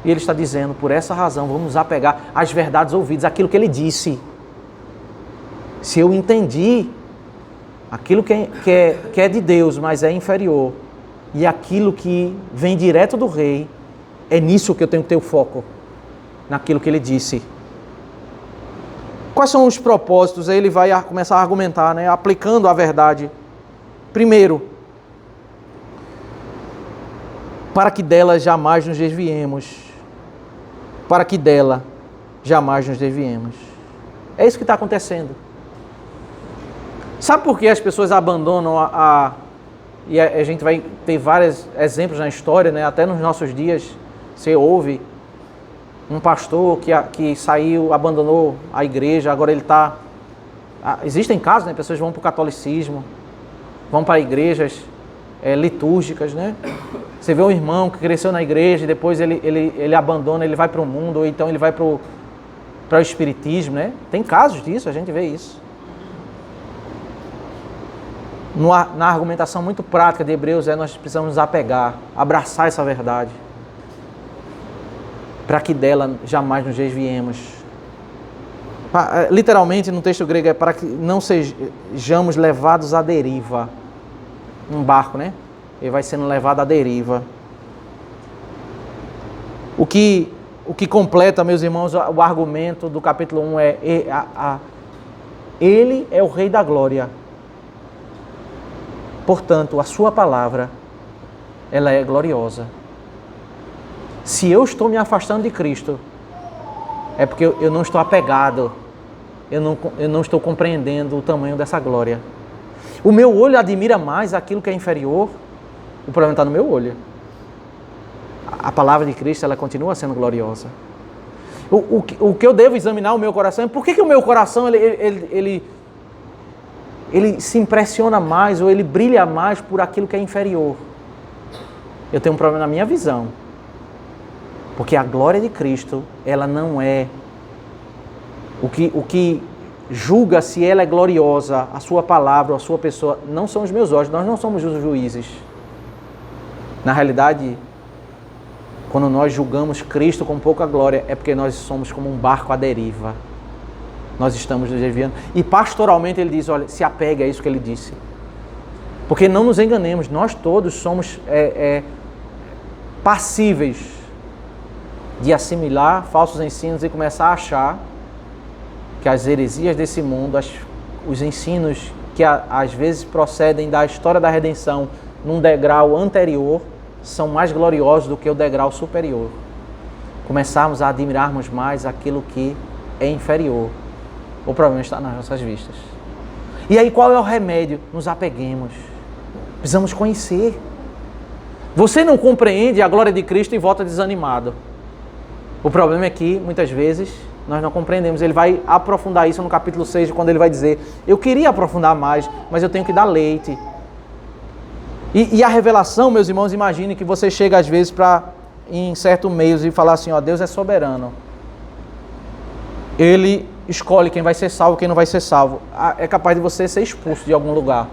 E ele está dizendo, por essa razão, vamos nos apegar às verdades ouvidas, aquilo que ele disse. Se eu entendi aquilo que é de Deus, mas é inferior, e aquilo que vem direto do rei, é nisso que eu tenho que ter o foco, naquilo que ele disse. Quais são os propósitos? Aí ele vai começar a argumentar, né? Aplicando a verdade. Primeiro, para que dela jamais nos desviemos. Para que dela jamais nos desviemos. É isso que está acontecendo. Sabe por que as pessoas abandonam e a gente vai ter vários exemplos na história, né? Até nos nossos dias, você ouve um pastor que saiu, abandonou a igreja, agora ele está... Existem casos, né? Pessoas vão para o catolicismo, vão para igrejas litúrgicas, né? Você vê um irmão que cresceu na igreja e depois ele abandona, ele vai para o mundo, ou então ele vai para o espiritismo, né? Tem casos disso, a gente vê isso. Na argumentação muito prática de Hebreus, nós precisamos nos apegar, abraçar essa verdade, para que dela jamais nos desviemos. Literalmente, no texto grego, é para que não sejamos levados à deriva. Um barco, né? Ele vai sendo levado à deriva. O que completa, meus irmãos, o argumento do capítulo 1 Ele é o Rei da Glória. Portanto, a sua palavra, ela é gloriosa. Se eu estou me afastando de Cristo, é porque eu não estou apegado, eu não estou compreendendo o tamanho dessa glória. O meu olho admira mais aquilo que é inferior, o problema está no meu olho. A palavra de Cristo, ela continua sendo gloriosa. O que eu devo examinar o meu coração é por que o meu coração ele se impressiona mais ou ele brilha mais por aquilo que é inferior. Eu tenho um problema na minha visão. Porque a glória de Cristo, ela não é... O que julga se ela é gloriosa, a sua palavra ou a sua pessoa, não são os meus olhos, nós não somos os juízes. Na realidade, quando nós julgamos Cristo com pouca glória, é porque nós somos como um barco à deriva. Nós estamos nos desviando. E pastoralmente ele diz, olha, se apegue a isso que ele disse. Porque não nos enganemos, nós todos somos passíveis de assimilar falsos ensinos e começar a achar que as heresias desse mundo, os ensinos que às vezes procedem da história da redenção num degrau anterior, são mais gloriosos do que o degrau superior. Começarmos a admirarmos mais aquilo que é inferior. O problema está nas nossas vistas. E aí qual é o remédio? Nos apeguemos. Precisamos conhecer. Você não compreende a glória de Cristo e volta desanimado. O problema é que, muitas vezes, nós não compreendemos. Ele vai aprofundar isso no capítulo 6, quando ele vai dizer, eu queria aprofundar mais, mas eu tenho que dar leite. E a revelação, meus irmãos, imagine que você chega às vezes em certos meios e falar assim, ó, Deus é soberano. Ele escolhe quem vai ser salvo e quem não vai ser salvo. É capaz de você ser expulso de algum lugar.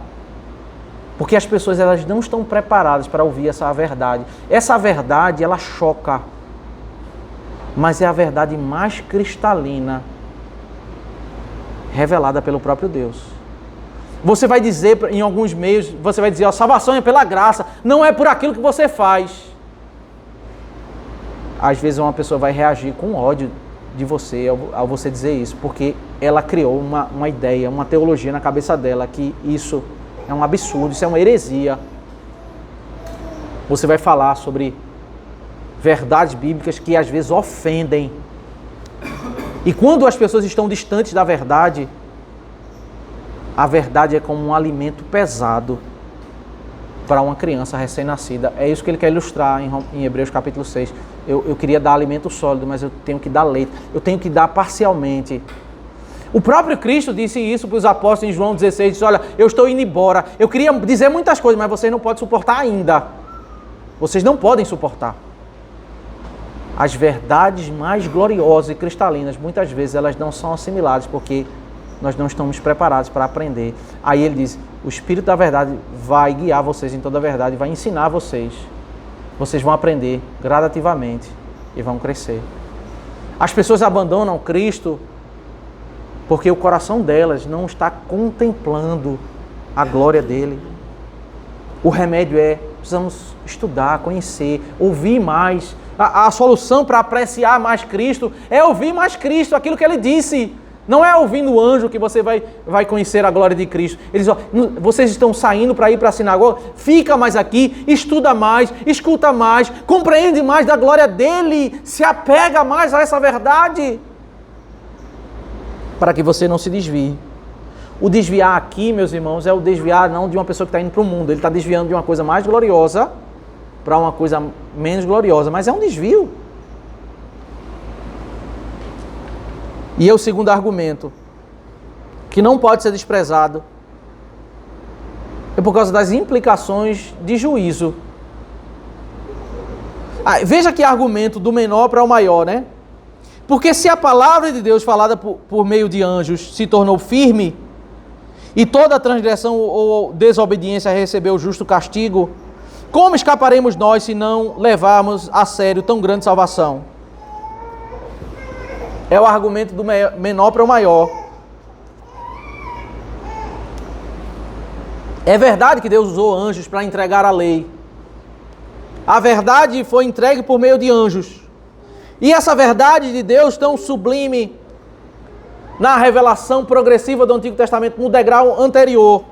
Porque as pessoas, elas não estão preparadas para ouvir essa verdade. Essa verdade, ela choca. Mas é a verdade mais cristalina revelada pelo próprio Deus. Você vai dizer em alguns meios, você vai dizer, a salvação é pela graça, não é por aquilo que você faz. Às vezes uma pessoa vai reagir com ódio de você ao você dizer isso, porque ela criou uma ideia, uma teologia na cabeça dela que isso é um absurdo, isso é uma heresia. Você vai falar sobre verdades bíblicas que às vezes ofendem. E quando as pessoas estão distantes da verdade, a verdade é como um alimento pesado para uma criança recém-nascida. É isso que ele quer ilustrar em Hebreus capítulo 6. Eu queria dar alimento sólido, mas eu tenho que dar leite. Eu tenho que dar parcialmente. O próprio Cristo disse isso para os apóstolos em João 16. Disse, olha, eu estou indo embora. Eu queria dizer muitas coisas, mas vocês não podem suportar ainda. Vocês não podem suportar. As verdades mais gloriosas e cristalinas, muitas vezes elas não são assimiladas, porque nós não estamos preparados para aprender. Aí ele diz, o Espírito da verdade vai guiar vocês em toda a verdade, vai ensinar vocês. Vocês vão aprender gradativamente e vão crescer. As pessoas abandonam Cristo porque o coração delas não está contemplando a glória dele. O remédio é precisamos estudar, conhecer, ouvir mais. A solução para apreciar mais Cristo é ouvir mais Cristo, aquilo que Ele disse. Não é ouvindo o anjo que você vai conhecer a glória de Cristo. Ele diz, ó, vocês estão saindo para ir para a sinagoga, fica mais aqui, estuda mais, escuta mais, compreende mais da glória dEle, se apega mais a essa verdade, para que você não se desvie. O desviar aqui, meus irmãos, é o desviar não de uma pessoa que está indo para o mundo. Ele está desviando de uma coisa mais gloriosa para uma coisa menos gloriosa, mas é um desvio. E é o segundo argumento, que não pode ser desprezado, é por causa das implicações de juízo. Veja que argumento do menor para o maior, né? Porque se a palavra de Deus falada por meio de anjos se tornou firme, e toda transgressão ou desobediência recebeu justo castigo, como escaparemos nós se não levarmos a sério tão grande salvação? É o argumento do menor para o maior. É verdade que Deus usou anjos para entregar a lei. A verdade foi entregue por meio de anjos. E essa verdade de Deus tão sublime na revelação progressiva do Antigo Testamento, no degrau anterior,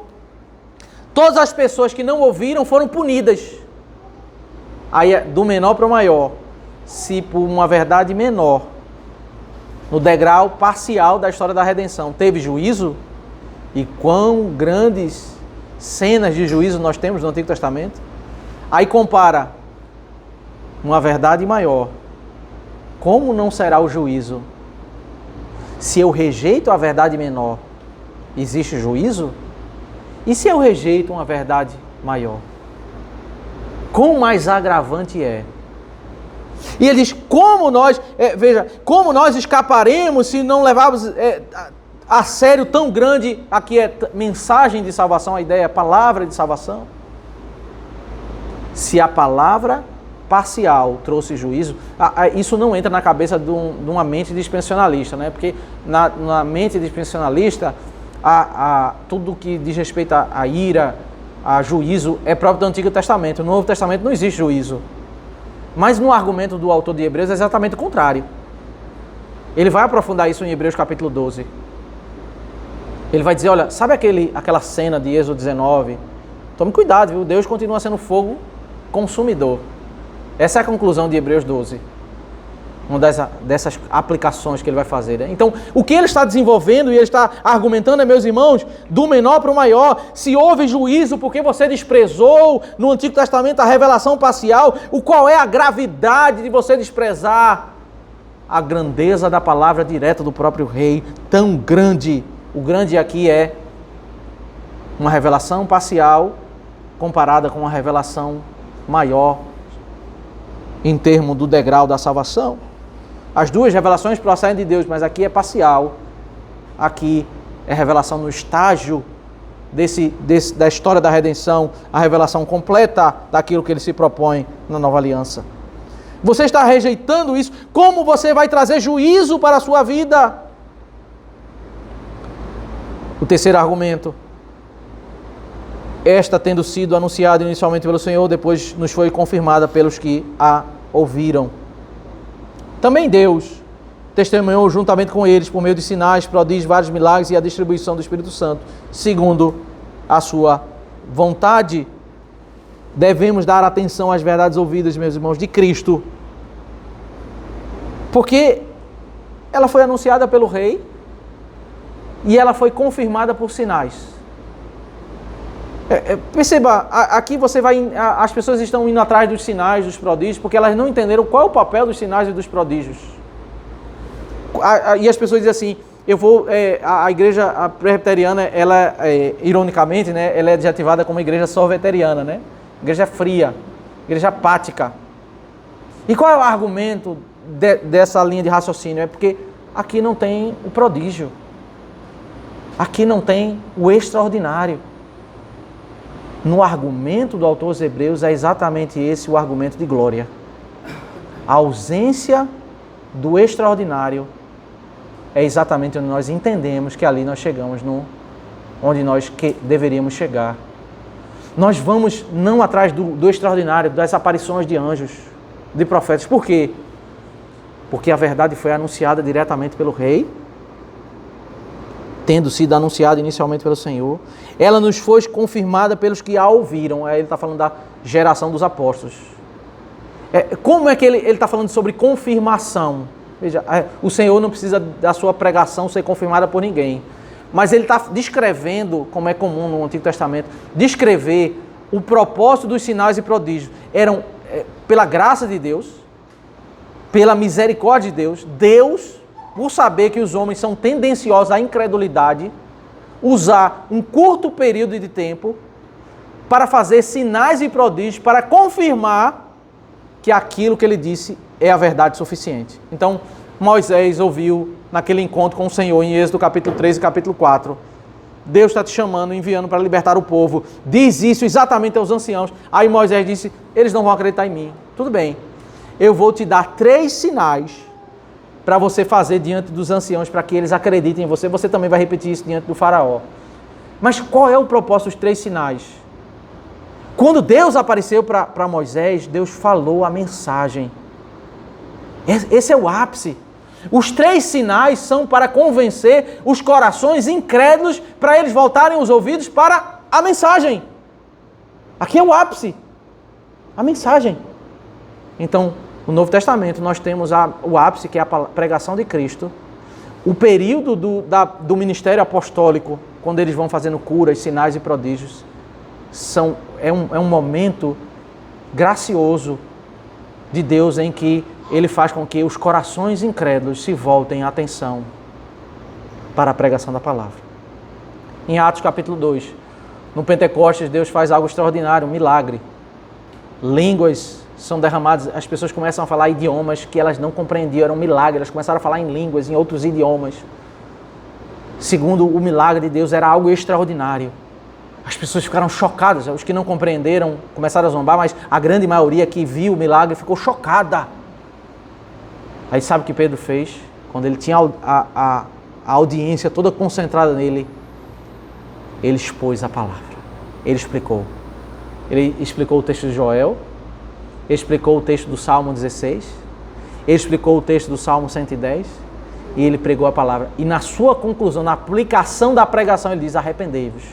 todas as pessoas que não ouviram foram punidas. Aí é do menor para o maior. Se por uma verdade menor, no degrau parcial da história da redenção, teve juízo, e quão grandes cenas de juízo nós temos no Antigo Testamento, aí compara uma verdade maior. Como não será o juízo? Se eu rejeito a verdade menor, existe juízo? E se eu rejeito uma verdade maior? Quão mais agravante é? E ele diz, como nós escaparemos se não levarmos a sério tão grande, aqui é mensagem de salvação, a ideia é palavra de salvação. Se a palavra parcial trouxe juízo, isso não entra na cabeça de uma mente dispensacionalista, né? Porque na mente dispensacionalista, tudo que diz respeito à ira, a juízo, é próprio do Antigo Testamento. No Novo Testamento não existe juízo. Mas no argumento do autor de Hebreus é exatamente o contrário. Ele vai aprofundar isso em Hebreus capítulo 12. Ele vai dizer, olha, sabe aquela cena de Êxodo 19? Tome cuidado, viu? Deus continua sendo fogo consumidor. Essa é a conclusão de Hebreus 12. Uma dessas aplicações que ele vai fazer, né? Então, o que ele está desenvolvendo e ele está argumentando, meus irmãos, do menor para o maior, se houve juízo porque você desprezou no Antigo Testamento a revelação parcial, qual é a gravidade de você desprezar a grandeza da palavra direta do próprio rei, tão grande. O grande aqui é uma revelação parcial comparada com uma revelação maior em termos do degrau da salvação. As duas revelações procedem de Deus, mas aqui é parcial. Aqui é revelação no estágio da história da redenção, a revelação completa daquilo que ele se propõe na nova aliança. Você está rejeitando isso, como você vai trazer juízo para a sua vida? O terceiro argumento, esta tendo sido anunciada inicialmente pelo Senhor, depois nos foi confirmada pelos que a ouviram. Também Deus testemunhou juntamente com eles por meio de sinais, prodígios, vários milagres e a distribuição do Espírito Santo, segundo a sua vontade. Devemos dar atenção às verdades ouvidas, meus irmãos, de Cristo, porque ela foi anunciada pelo Rei e ela foi confirmada por sinais. Perceba, aqui as pessoas estão indo atrás dos sinais, dos prodígios, porque elas não entenderam qual é o papel dos sinais e dos prodígios. E as pessoas dizem assim, a igreja presbiteriana, ela, ironicamente, né, ela é adjetivada como igreja sorveteriana, né? Igreja fria, igreja apática. E qual é o argumento dessa linha de raciocínio? É porque aqui não tem o prodígio. Aqui não tem o extraordinário. No argumento do autor aos Hebreus é exatamente esse o argumento de glória. A ausência do extraordinário é exatamente onde nós entendemos que ali nós chegamos onde nós deveríamos chegar. Nós vamos não atrás do extraordinário, das aparições de anjos, de profetas. Por quê? Porque a verdade foi anunciada diretamente pelo rei, tendo sido anunciada inicialmente pelo Senhor. Ela nos foi confirmada pelos que a ouviram. Aí ele está falando da geração dos apóstolos. Como é que ele está falando sobre confirmação? Veja, o Senhor não precisa da sua pregação ser confirmada por ninguém. Mas ele está descrevendo, como é comum no Antigo Testamento, descrever o propósito dos sinais e prodígios. Eram pela graça de Deus, pela misericórdia de Deus, Deus, por saber que os homens são tendenciosos à incredulidade, usar um curto período de tempo para fazer sinais e prodígios, para confirmar que aquilo que ele disse é a verdade suficiente. Então, Moisés ouviu naquele encontro com o Senhor, em Êxodo capítulo 3 e capítulo 4, Deus está te chamando, enviando para libertar o povo, diz isso exatamente aos anciãos. Aí Moisés disse, eles não vão acreditar em mim. Tudo bem, eu vou te dar 3 sinais para você fazer diante dos anciãos, para que eles acreditem em você. Você também vai repetir isso diante do faraó. Mas qual é o propósito dos 3 sinais? Quando Deus apareceu para Moisés, Deus falou a mensagem. Esse é o ápice. Os 3 sinais são para convencer os corações incrédulos, para eles voltarem os ouvidos para a mensagem. Aqui é o ápice. A mensagem. Então, no Novo Testamento, nós temos o ápice, que é a pregação de Cristo. O período do ministério apostólico, quando eles vão fazendo curas, sinais e prodígios, é um momento gracioso de Deus em que Ele faz com que os corações incrédulos se voltem a atenção para a pregação da palavra. Em Atos capítulo 2, no Pentecostes, Deus faz algo extraordinário, um milagre. Línguas são derramadas, as pessoas começam a falar idiomas que elas não compreendiam, era um milagre, elas começaram a falar em línguas, em outros idiomas. Segundo o milagre de Deus, era algo extraordinário. As pessoas ficaram chocadas, os que não compreenderam começaram a zombar, mas a grande maioria que viu o milagre ficou chocada. Aí sabe o que Pedro fez? Quando ele tinha a audiência toda concentrada nele, ele expôs a palavra. Ele explicou. Ele explicou o texto de Joel, ele explicou o texto do Salmo 16, ele explicou o texto do Salmo 110 e ele pregou a palavra. E na sua conclusão, na aplicação da pregação, ele diz, arrependei-vos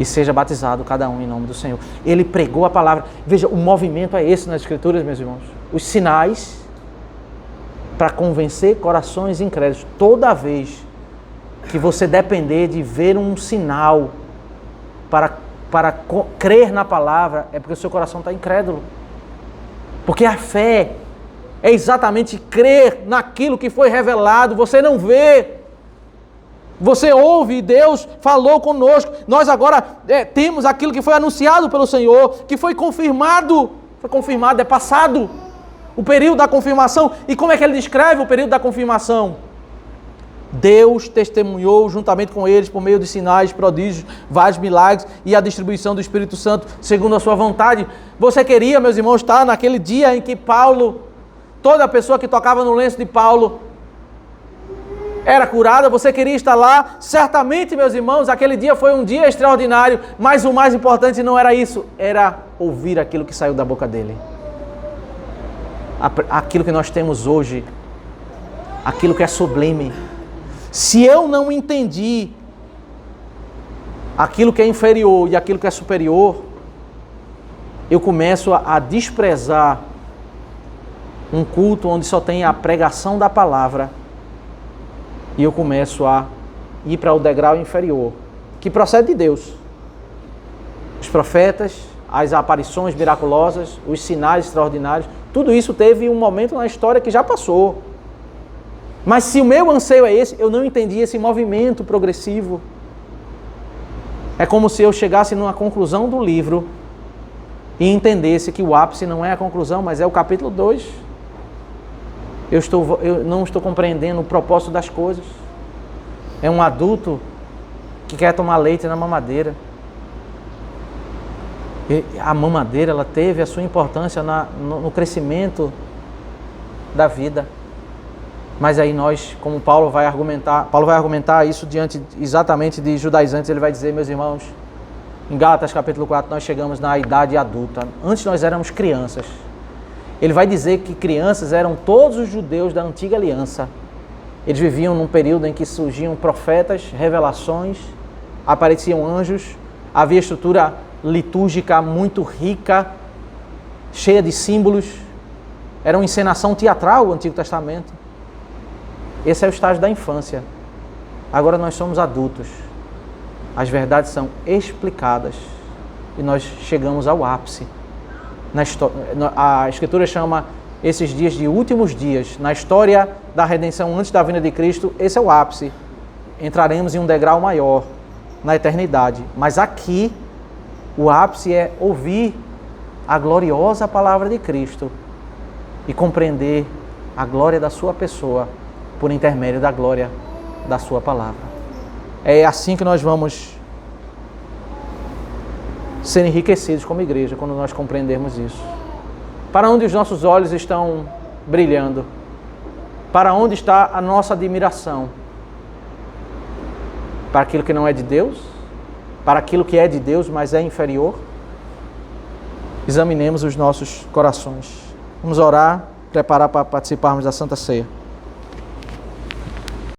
e seja batizado cada um em nome do Senhor. Ele pregou a palavra. Veja, o movimento é esse nas Escrituras, meus irmãos. Os sinais para convencer corações incrédulos. Toda vez que você depender de ver um sinal para crer na palavra, é porque o seu coração está incrédulo. Porque a fé é exatamente crer naquilo que foi revelado. Você não vê. Você ouve e Deus falou conosco. Nós agora temos aquilo que foi anunciado pelo Senhor, que foi confirmado. Foi confirmado, é passado. O período da confirmação. E como é que ele descreve o período da confirmação? Deus testemunhou juntamente com eles por meio de sinais, prodígios, vários milagres e a distribuição do Espírito Santo segundo a sua vontade. Você queria, meus irmãos, estar naquele dia em que Paulo, toda pessoa que tocava no lenço de Paulo era curada? Você queria estar lá? Certamente, meus irmãos, aquele dia foi um dia extraordinário, mas o mais importante não era isso, era ouvir aquilo que saiu da boca dele. Aquilo que nós temos hoje, aquilo que é sublime. Se eu não entendi aquilo que é inferior e aquilo que é superior, eu começo a desprezar um culto onde só tem a pregação da palavra e eu começo a ir para o degrau inferior, que procede de Deus. Os profetas, as aparições miraculosas, os sinais extraordinários, tudo isso teve um momento na história que já passou. Mas se o meu anseio é esse, eu não entendi esse movimento progressivo. É como se eu chegasse numa conclusão do livro e entendesse que o ápice não é a conclusão, mas é o capítulo 2. Eu não estou compreendendo o propósito das coisas. É um adulto que quer tomar leite na mamadeira. E a mamadeira, ela teve a sua importância no crescimento da vida. Mas aí nós, como Paulo vai argumentar isso diante exatamente de judaizantes, ele vai dizer, meus irmãos, Em Gálatas capítulo 4 nós chegamos na idade adulta. Antes nós éramos crianças. Ele vai dizer que crianças eram todos os judeus da antiga aliança. Eles viviam num período em que surgiam profetas, revelações, apareciam anjos, havia estrutura litúrgica muito rica, cheia de símbolos. Era uma encenação teatral o Antigo Testamento. Esse é o estágio da infância. Agora nós somos adultos. As verdades são explicadas e nós chegamos ao ápice. A Escritura chama esses dias de últimos dias. Na história da redenção antes da vinda de Cristo, esse é o ápice. Entraremos em um degrau maior na eternidade. Mas aqui, o ápice é ouvir a gloriosa palavra de Cristo e compreender a glória da sua pessoa por intermédio da glória da sua palavra. É assim que nós vamos ser enriquecidos como igreja, quando nós compreendermos isso. Para onde os nossos olhos estão brilhando? Para onde está a nossa admiração? Para aquilo que não é de Deus? Para aquilo que é de Deus, mas é inferior? Examinemos os nossos corações. Vamos orar, preparar para participarmos da Santa Ceia.